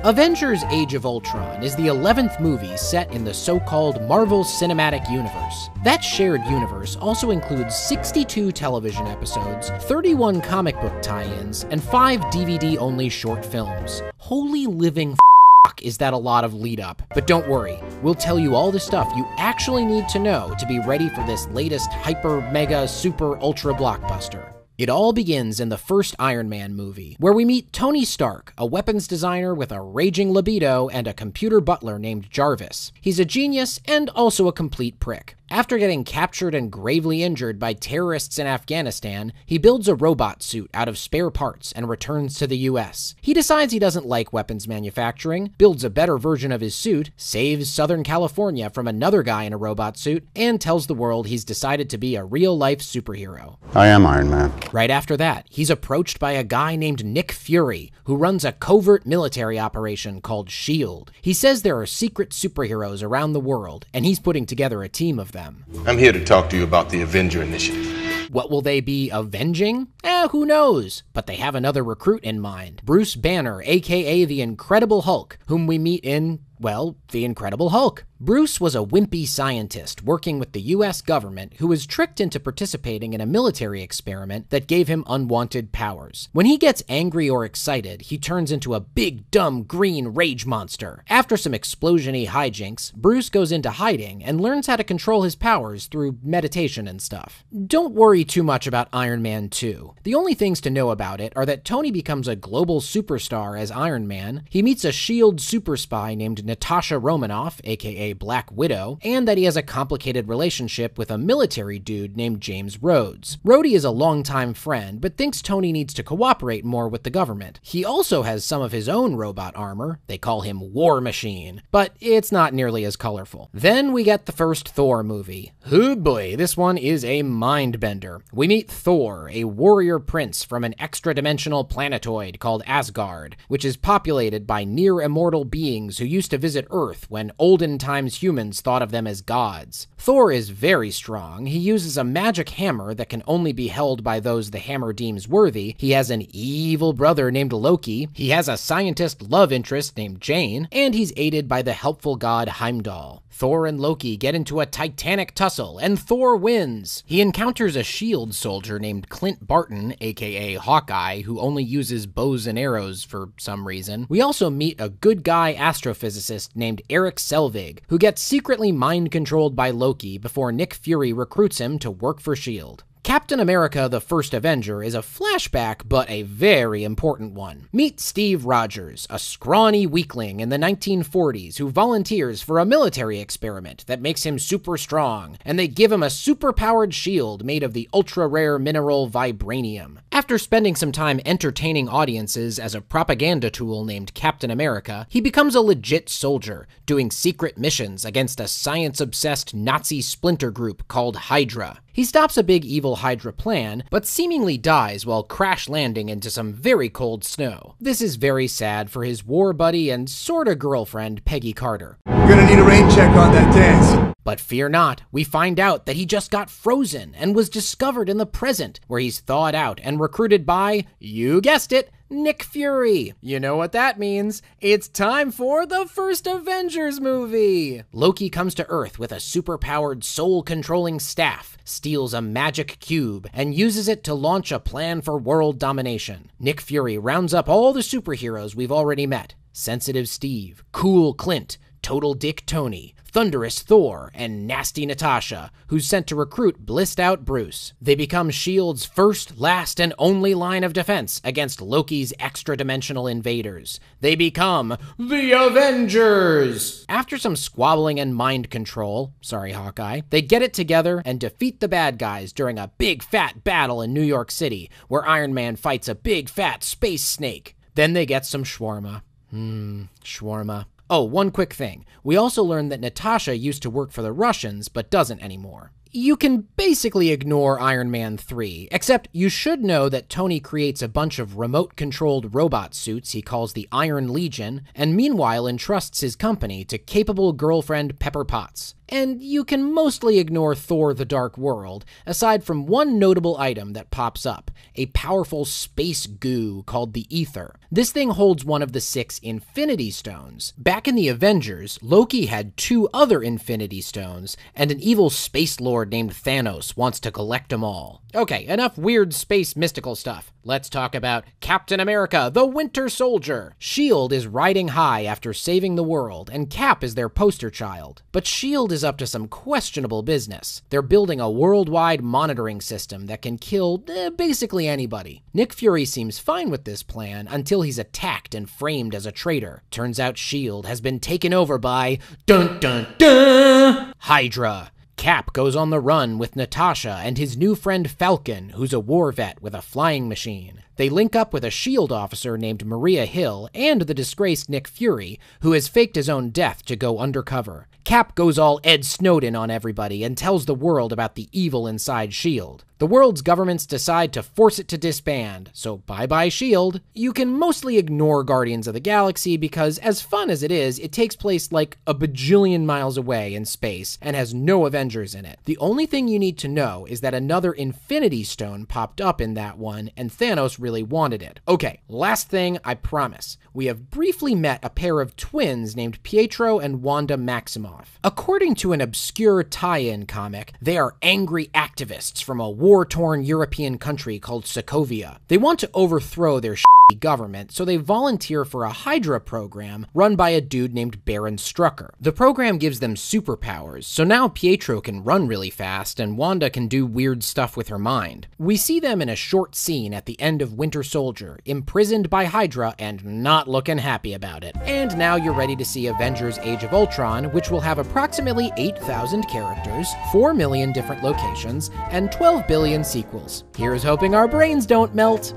Avengers: Age of Ultron is the 11th movie set in the so-called Marvel Cinematic Universe. That shared universe also includes 62 television episodes, 31 comic book tie-ins, and 5 DVD-only short films. Holy living is that a lot of lead up? But don't worry, we'll tell you all the stuff you actually need to know to be ready for this latest hyper, mega, super, ultra blockbuster. It all begins in the first Iron Man movie, where we meet Tony Stark, a weapons designer with a raging libido and a computer butler named Jarvis. He's a genius and also a complete prick. After getting captured and gravely injured by terrorists in Afghanistan, he builds a robot suit out of spare parts and returns to the US. He decides he doesn't like weapons manufacturing, builds a better version of his suit, saves Southern California from another guy in a robot suit, and tells the world he's decided to be a real-life superhero. I am Iron Man. Right after that, he's approached by a guy named Nick Fury, who runs a covert military operation called S.H.I.E.L.D. He says there are secret superheroes around the world, and he's putting together a team of them. I'm here to talk to you about the Avenger Initiative. What will they be avenging? Who knows? But they have another recruit in mind. Bruce Banner, aka the Incredible Hulk, whom we meet in, well, The Incredible Hulk. Bruce was a wimpy scientist working with the US government who was tricked into participating in a military experiment that gave him unwanted powers. When he gets angry or excited, he turns into a big, dumb, green rage monster. After some explosion-y hijinks, Bruce goes into hiding and learns how to control his powers through meditation and stuff. Don't worry too much about Iron Man 2. The only things to know about it are that Tony becomes a global superstar as Iron Man, he meets a S.H.I.E.L.D. super spy named Natasha Romanoff, aka Black Widow, and that he has a complicated relationship with a military dude named James Rhodes. Rhodey is a longtime friend, but thinks Tony needs to cooperate more with the government. He also has some of his own robot armor. They call him War Machine, but it's not nearly as colorful. Then we get the first Thor movie. Oh boy, this one is a mind-bender. We meet Thor, a warrior prince from an extra-dimensional planetoid called Asgard, which is populated by near-immortal beings who used to visit Earth when olden times humans thought of them as gods. Thor is very strong. He uses a magic hammer that can only be held by those the hammer deems worthy. He has an evil brother named Loki. He has a scientist love interest named Jane, and he's aided by the helpful god Heimdall. Thor and Loki get into a titanic tussle, and Thor wins. He encounters a S.H.I.E.L.D. soldier named Clint Barton, aka Hawkeye, who only uses bows and arrows for some reason. We also meet a good guy astrophysicist named Eric Selvig, who gets secretly mind-controlled by Loki before Nick Fury recruits him to work for S.H.I.E.L.D. Captain America: The First Avenger is a flashback, but a very important one. Meet Steve Rogers, a scrawny weakling in the 1940s who volunteers for a military experiment that makes him super strong, and they give him a super-powered shield made of the ultra-rare mineral vibranium. After spending some time entertaining audiences as a propaganda tool named Captain America, he becomes a legit soldier, doing secret missions against a science-obsessed Nazi splinter group called Hydra. He stops a big evil Hydra plan, but seemingly dies while crash landing into some very cold snow. This is very sad for his war buddy and sorta girlfriend, Peggy Carter. We're gonna need a rain check on that dance. But fear not, we find out that he just got frozen and was discovered in the present, where he's thawed out and recruited by, you guessed it, Nick Fury. You know what that means. It's time for the first Avengers movie. Loki comes to Earth with a super-powered soul-controlling staff, steals a magic cube, and uses it to launch a plan for world domination. Nick Fury rounds up all the superheroes we've already met. Sensitive Steve, Cool Clint, Total Dick Tony, Thunderous Thor, and Nasty Natasha, who's sent to recruit blissed out Bruce. They become S.H.I.E.L.D.'s first, last, and only line of defense against Loki's extra-dimensional invaders. They become the Avengers! After some squabbling and mind control, sorry Hawkeye, they get it together and defeat the bad guys during a big fat battle in New York City, where Iron Man fights a big fat space snake. Then they get some shawarma. Shawarma. Oh, one quick thing. We also learned that Natasha used to work for the Russians, but doesn't anymore. You can basically ignore Iron Man 3, except you should know that Tony creates a bunch of remote-controlled robot suits he calls the Iron Legion, and meanwhile entrusts his company to capable girlfriend Pepper Potts. And you can mostly ignore Thor: The Dark World, aside from one notable item that pops up, a powerful space goo called the Ether. This thing holds one of the 6 Infinity Stones. Back in the Avengers, Loki had 2 other Infinity Stones, and an evil space lord named Thanos wants to collect them all. Okay, enough weird space mystical stuff. Let's talk about Captain America, the Winter Soldier. S.H.I.E.L.D. is riding high after saving the world, and Cap is their poster child. But S.H.I.E.L.D. is up to some questionable business. They're building a worldwide monitoring system that can kill basically anybody. Nick Fury seems fine with this plan until he's attacked and framed as a traitor. Turns out S.H.I.E.L.D. has been taken over by dun dun dun Hydra. Cap goes on the run with Natasha and his new friend Falcon, who's a war vet with a flying machine. They link up with a S.H.I.E.L.D. officer named Maria Hill and the disgraced Nick Fury, who has faked his own death to go undercover. Cap goes all Ed Snowden on everybody and tells the world about the evil inside S.H.I.E.L.D. The world's governments decide to force it to disband, so bye-bye S.H.I.E.L.D. You can mostly ignore Guardians of the Galaxy because, as fun as it is, it takes place like a bajillion miles away in space and has no Avengers in it. The only thing you need to know is that another Infinity Stone popped up in that one, and Thanos really wanted it. Okay, last thing, I promise. We have briefly met a pair of twins named Pietro and Wanda Maximoff. According to an obscure tie-in comic, they are angry activists from a war-torn European country called Sokovia. They want to overthrow their government, so they volunteer for a Hydra program run by a dude named Baron Strucker. The program gives them superpowers, so now Pietro can run really fast and Wanda can do weird stuff with her mind. We see them in a short scene at the end of Winter Soldier, imprisoned by Hydra and not looking happy about it. And now you're ready to see Avengers Age of Ultron, which will have approximately 8,000 characters, 4 million different locations, and 12 billion sequels. Here's hoping our brains don't melt.